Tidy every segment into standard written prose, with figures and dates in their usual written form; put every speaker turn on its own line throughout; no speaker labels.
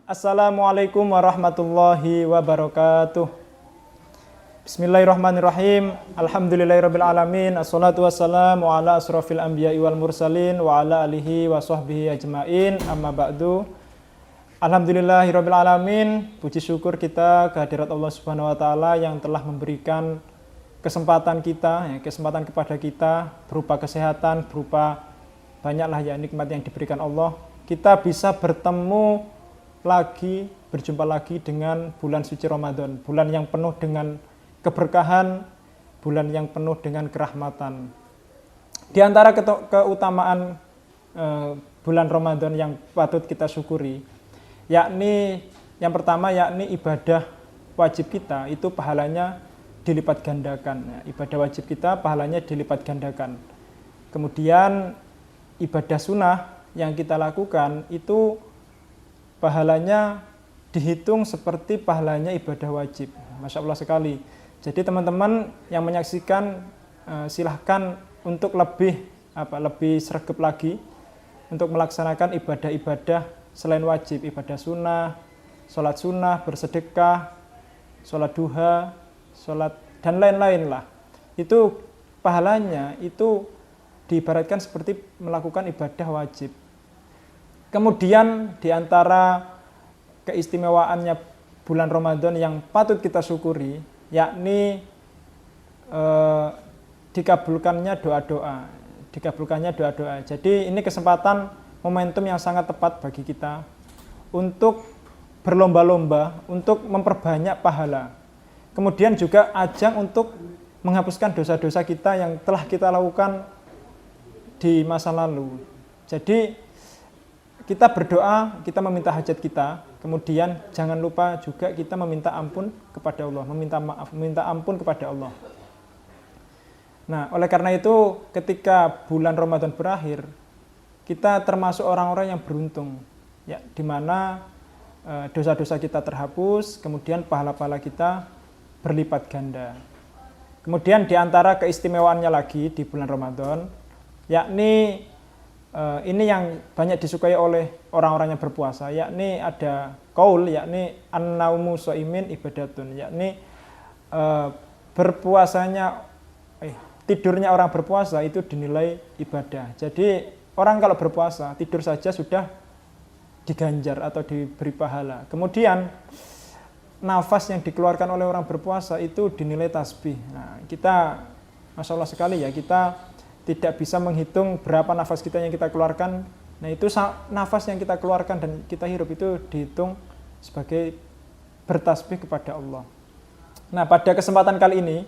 Assalamualaikum warahmatullahi wabarakatuh. Bismillahirrahmanirrahim. Alhamdulillahirabbil alamin. Assalatu wassalamu ala asrofil anbiya'i wal mursalin wa ala alihi wa sahbihi ajmain. Amma ba'du. Alhamdulillahirabbil alamin. Puji syukur kita kehadirat Allah Subhanahu wa taala yang telah memberikan kesempatan kepada kita berupa kesehatan, berupa banyaklah ya nikmat yang diberikan Allah. Kita bisa berjumpa lagi dengan bulan suci Ramadan, bulan yang penuh dengan keberkahan, bulan yang penuh dengan kerahmatan. Di antara keutamaan bulan Ramadan yang patut kita syukuri, yakni yang pertama yakni ibadah wajib kita itu pahalanya dilipat gandakan. Ibadah wajib kita pahalanya dilipat gandakan. Kemudian ibadah sunnah yang kita lakukan itu pahalanya dihitung seperti pahalanya ibadah wajib. Masya Allah sekali. Jadi teman-teman yang menyaksikan silahkan untuk lebih sregep lagi untuk melaksanakan ibadah-ibadah selain wajib, ibadah sunnah, sholat sunnah, bersedekah, sholat duha, sholat dan lain-lain lah. Itu pahalanya itu diibaratkan seperti melakukan ibadah wajib. Kemudian di antara keistimewaannya bulan Ramadan yang patut kita syukuri, yakni dikabulkannya doa-doa. Jadi ini kesempatan momentum yang sangat tepat bagi kita untuk berlomba-lomba, untuk memperbanyak pahala. Kemudian juga ajang untuk menghapuskan dosa-dosa kita yang telah kita lakukan di masa lalu. Jadi kita berdoa, kita meminta hajat kita, kemudian jangan lupa juga kita meminta ampun kepada Allah, meminta ampun kepada Allah. Nah, oleh karena itu ketika bulan Ramadan berakhir, kita termasuk orang-orang yang beruntung, ya, di mana dosa-dosa kita terhapus, kemudian pahala-pahala kita berlipat ganda. Kemudian di antara keistimewaannya lagi di bulan Ramadan, yakni ini yang banyak disukai oleh orang-orang yang berpuasa, yakni ada qaul, yakni an-naumu shaimin ibadatun, yakni tidurnya orang berpuasa itu dinilai ibadah. Jadi orang kalau berpuasa tidur saja sudah diganjar atau diberi pahala. Kemudian nafas yang dikeluarkan oleh orang berpuasa itu dinilai tasbih. Nah, kita Masya Allah sekali ya, kita tidak bisa menghitung berapa nafas kita yang kita keluarkan. Nah, itu nafas yang kita keluarkan dan kita hirup itu dihitung sebagai bertasbih kepada Allah. Nah, pada kesempatan kali ini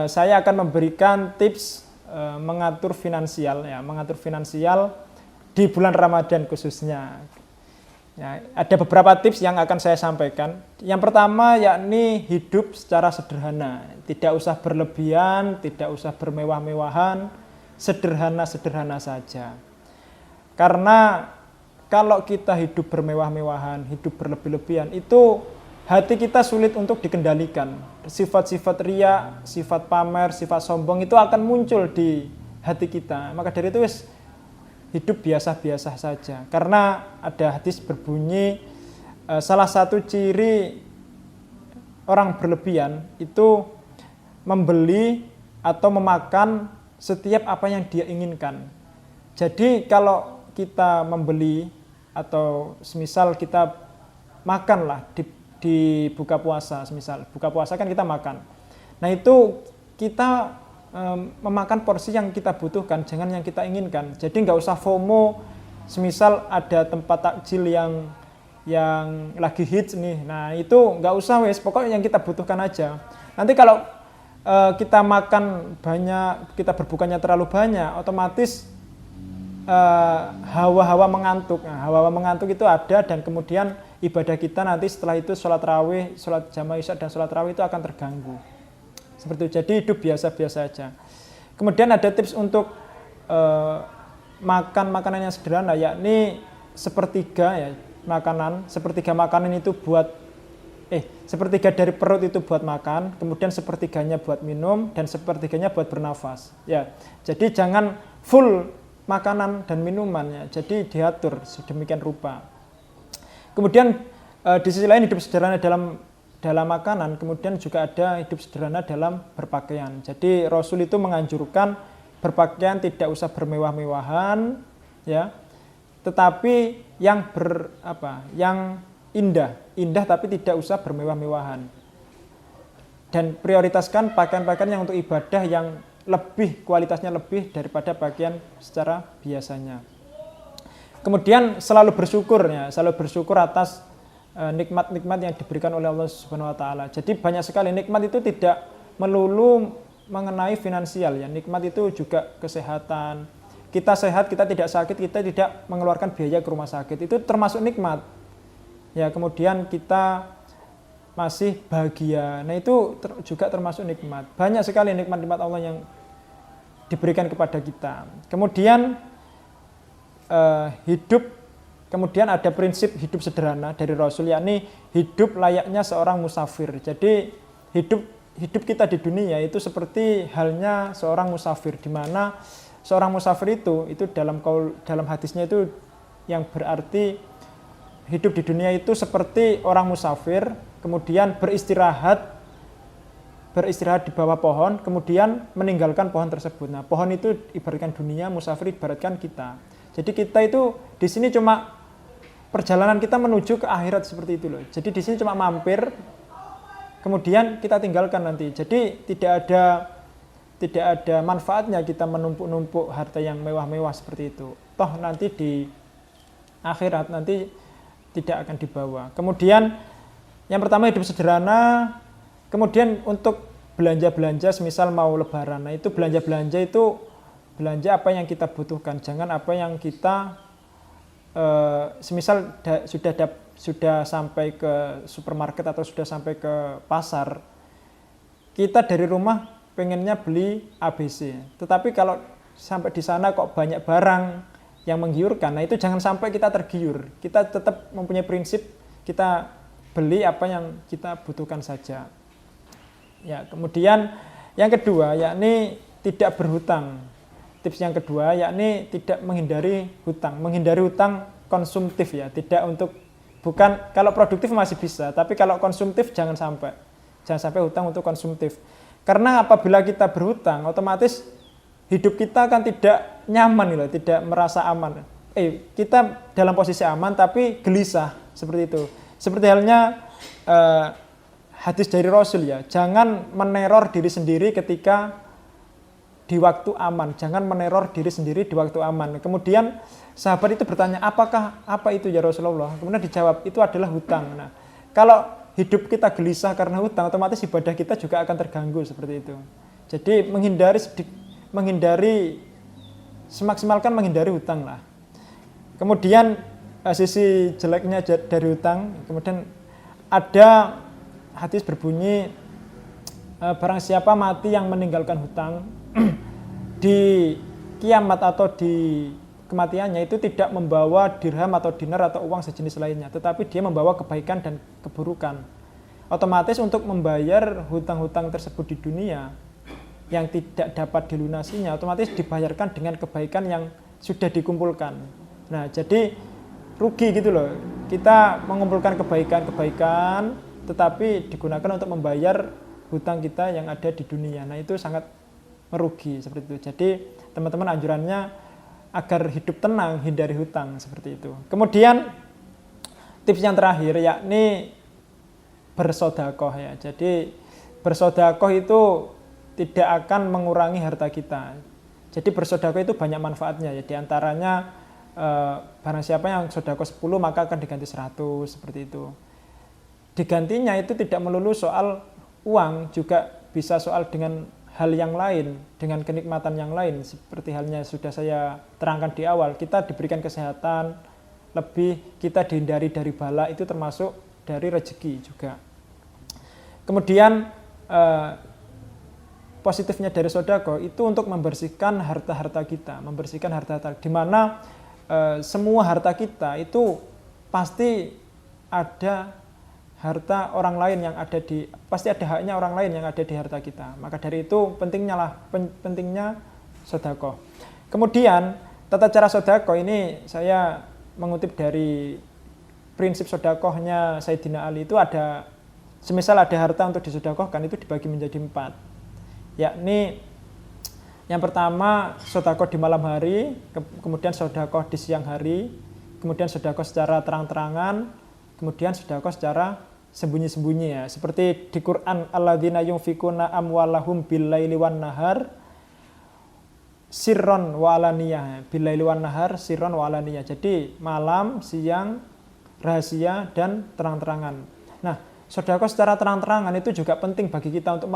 saya akan memberikan tips mengatur finansial di bulan Ramadan khususnya. Ya, ada beberapa tips yang akan saya sampaikan. Yang pertama yakni hidup secara sederhana, tidak usah berlebihan, tidak usah bermewah-mewahan, sederhana-sederhana saja. Karena kalau kita hidup bermewah-mewahan, hidup berlebih-lebihan, itu hati kita sulit untuk dikendalikan. Sifat-sifat riya, sifat pamer, sifat sombong itu akan muncul di hati kita. Maka dari itu hidup biasa-biasa saja. Karena ada hadis berbunyi, salah satu ciri orang berlebihan itu membeli atau memakan setiap apa yang dia inginkan. Jadi kalau kita membeli atau semisal kita makanlah di buka puasa, semisal buka puasa kan kita makan. Nah, itu kita memakan porsi yang kita butuhkan, jangan yang kita inginkan. Jadi nggak usah FOMO, semisal ada tempat takjil yang lagi hits nih. Nah, itu nggak usah pokoknya yang kita butuhkan aja. Nanti kalau kita makan banyak, kita berbukanya terlalu banyak, otomatis hawa-hawa mengantuk. Nah, hawa-hawa mengantuk itu ada dan kemudian ibadah kita nanti setelah itu sholat rawih, sholat jamaah isya dan sholat rawih itu akan terganggu. Seperti itu. Jadi hidup biasa-biasa aja. Kemudian ada tips untuk makan makanan yang sederhana, yakni sepertiga makanan itu buat sepertiga dari perut itu buat makan, kemudian sepertiganya buat minum, dan sepertiganya buat bernafas. Ya, jadi jangan full makanan dan minuman ya. Jadi diatur sedemikian rupa. Kemudian di sisi lain hidup sederhana dalam makanan, kemudian juga ada hidup sederhana dalam berpakaian. Jadi Rasul itu menganjurkan berpakaian tidak usah bermewah-mewahan, ya, tetapi yang indah tapi tidak usah bermewah-mewahan. Dan prioritaskan pakaian-pakaian yang untuk ibadah yang kualitasnya lebih daripada pakaian secara biasanya. Kemudian selalu bersyukur atas nikmat-nikmat yang diberikan oleh Allah Subhanahu wa taala. Jadi banyak sekali nikmat itu tidak melulu mengenai finansial ya. Nikmat itu juga kesehatan. Kita sehat, kita tidak sakit, kita tidak mengeluarkan biaya ke rumah sakit. Itu termasuk nikmat. Ya, kemudian kita masih bahagia. Nah, itu juga termasuk nikmat. Banyak sekali nikmat-nikmat Allah yang diberikan kepada kita. Kemudian kemudian ada prinsip hidup sederhana dari Rasul, yakni hidup layaknya seorang musafir. Jadi hidup kita di dunia itu seperti halnya seorang musafir, di mana seorang musafir itu dalam hadisnya itu yang berarti hidup di dunia itu seperti orang musafir, kemudian beristirahat di bawah pohon, kemudian meninggalkan pohon tersebut. Nah, pohon itu ibaratkan dunia, musafir ibaratkan kita. Jadi kita itu di sini cuma perjalanan kita menuju ke akhirat seperti itu loh. Jadi di sini cuma mampir, kemudian kita tinggalkan nanti. Jadi tidak ada manfaatnya kita menumpuk-numpuk harta yang mewah-mewah seperti itu. Toh nanti di akhirat nanti tidak akan dibawa. Kemudian yang pertama hidup sederhana. Kemudian untuk belanja-belanja semisal mau lebaran. Nah, itu belanja belanja apa yang kita butuhkan, jangan apa yang kita semisal sudah sampai ke supermarket atau sudah sampai ke pasar, kita dari rumah pengennya beli ABC, tetapi kalau sampai di sana kok banyak barang yang menggiurkan, nah itu jangan sampai kita tergiur. Kita tetap mempunyai prinsip, kita beli apa yang kita butuhkan saja. Ya, kemudian yang kedua yakni tidak berhutang. Tips yang kedua yakni tidak menghindari hutang konsumtif ya, bukan kalau produktif masih bisa, tapi kalau konsumtif jangan sampai hutang untuk konsumtif. Karena apabila kita berhutang, otomatis hidup kita akan tidak nyaman, tidak merasa aman. Kita dalam posisi aman tapi gelisah seperti itu. Seperti halnya hadis dari Rasul ya, jangan meneror diri sendiri ketika di waktu aman, jangan meneror diri sendiri di waktu aman. Kemudian sahabat itu bertanya, apa itu ya Rasulullah? Kemudian dijawab, itu adalah hutang. Nah, kalau hidup kita gelisah karena hutang, otomatis ibadah kita juga akan terganggu seperti itu. Jadi semaksimalkan menghindari hutang lah. Kemudian sisi jeleknya dari hutang, kemudian ada hadis berbunyi, barang siapa mati yang meninggalkan hutang, di kiamat atau di kematiannya itu tidak membawa dirham atau dinar atau uang sejenis lainnya, tetapi dia membawa kebaikan dan keburukan. Otomatis untuk membayar hutang-hutang tersebut di dunia yang tidak dapat dilunasinya, otomatis dibayarkan dengan kebaikan yang sudah dikumpulkan. Nah, jadi rugi gitu loh. Kita mengumpulkan kebaikan tetapi digunakan untuk membayar hutang kita yang ada di dunia. Nah, itu sangat merugi seperti itu. Jadi teman-teman anjurannya agar hidup tenang, hindari hutang seperti itu. Kemudian tips yang terakhir yakni bersedekah ya. Jadi bersedekah itu tidak akan mengurangi harta kita. Jadi bersedekah itu banyak manfaatnya ya. Di antaranya barang siapa yang sedekah 10 maka akan diganti 100 seperti itu. Digantinya itu tidak melulu soal uang, juga bisa soal dengan hal yang lain, dengan kenikmatan yang lain, seperti halnya sudah saya terangkan di awal, kita diberikan kesehatan, kita dihindari dari bala, itu termasuk dari rezeki juga. Kemudian positifnya dari sedekah itu untuk membersihkan harta-harta kita, di mana semua harta kita itu pasti ada harta orang lain pasti ada haknya orang lain yang ada di harta kita. Maka dari itu pentingnya sedekah. Kemudian tata cara sedekah ini saya mengutip dari prinsip sodakohnya Sayyidina Ali itu ada, semisal ada harta untuk disodakohkan itu dibagi menjadi 4, yakni yang pertama sodakoh di malam hari, kemudian sodakoh di siang hari, kemudian sodakoh secara terang-terangan, kemudian sodakoh secara sembunyi-sembunyi ya. Seperti di Quran, alladzina yunfikuna amwalahum billaili wan nahar sirron wa alaniyah, billaili wan nahar sirron wa alaniyah. Jadi malam, siang, rahasia dan terang-terangan. Nah, sedekah secara terang-terangan itu juga penting bagi kita untuk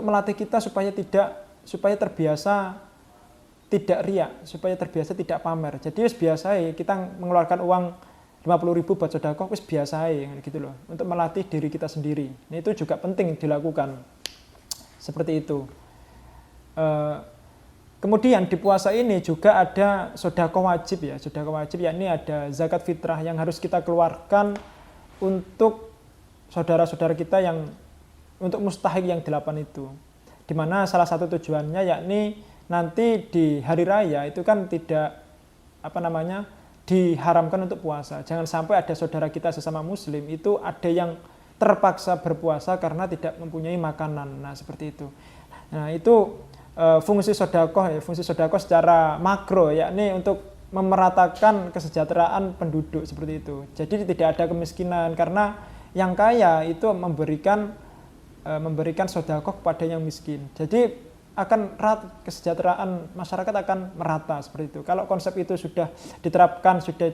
melatih kita supaya terbiasa tidak riak, supaya terbiasa tidak pamer. Jadi wis biasa kita mengeluarkan uang 50.000 buat sedekah, wis biasa gitu loh, untuk melatih diri kita sendiri. Nah, itu juga penting dilakukan. Seperti itu. Kemudian di puasa ini juga ada sedekah wajib ya, sedekah wajib yakni ada zakat fitrah yang harus kita keluarkan untuk saudara-saudara kita yang untuk mustahik yang 8 itu. Di mana salah satu tujuannya yakni nanti di hari raya itu kan tidak diharamkan untuk puasa. Jangan sampai ada saudara kita sesama muslim itu ada yang terpaksa berpuasa karena tidak mempunyai makanan. Nah, seperti itu. Nah, itu fungsi sedekah secara makro yakni untuk memeratakan kesejahteraan penduduk seperti itu. Jadi tidak ada kemiskinan karena yang kaya itu memberikan sedekah kepada yang miskin. Jadi akan kesejahteraan masyarakat akan merata seperti itu. Kalau konsep itu sudah diterapkan, sudah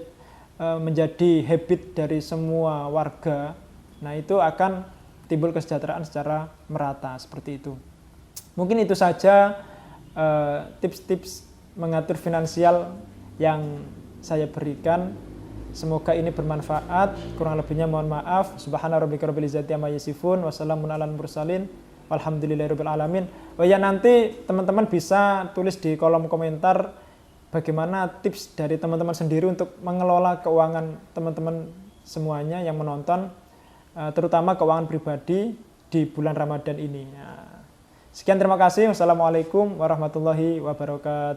menjadi habit dari semua warga, nah itu akan timbul kesejahteraan secara merata seperti itu. Mungkin itu saja tips-tips mengatur finansial yang saya berikan. Semoga ini bermanfaat. Kurang lebihnya mohon maaf. Subhana rabbika rabbil izzati amma yasifun wa salamun alal mursalin walhamdulillahirabbil alamin. Oh ya, nanti teman-teman bisa tulis di kolom komentar bagaimana tips dari teman-teman sendiri untuk mengelola keuangan teman-teman semuanya yang menonton, terutama keuangan pribadi di bulan Ramadan ini. Sekian, terima kasih. Wassalamualaikum warahmatullahi wabarakatuh.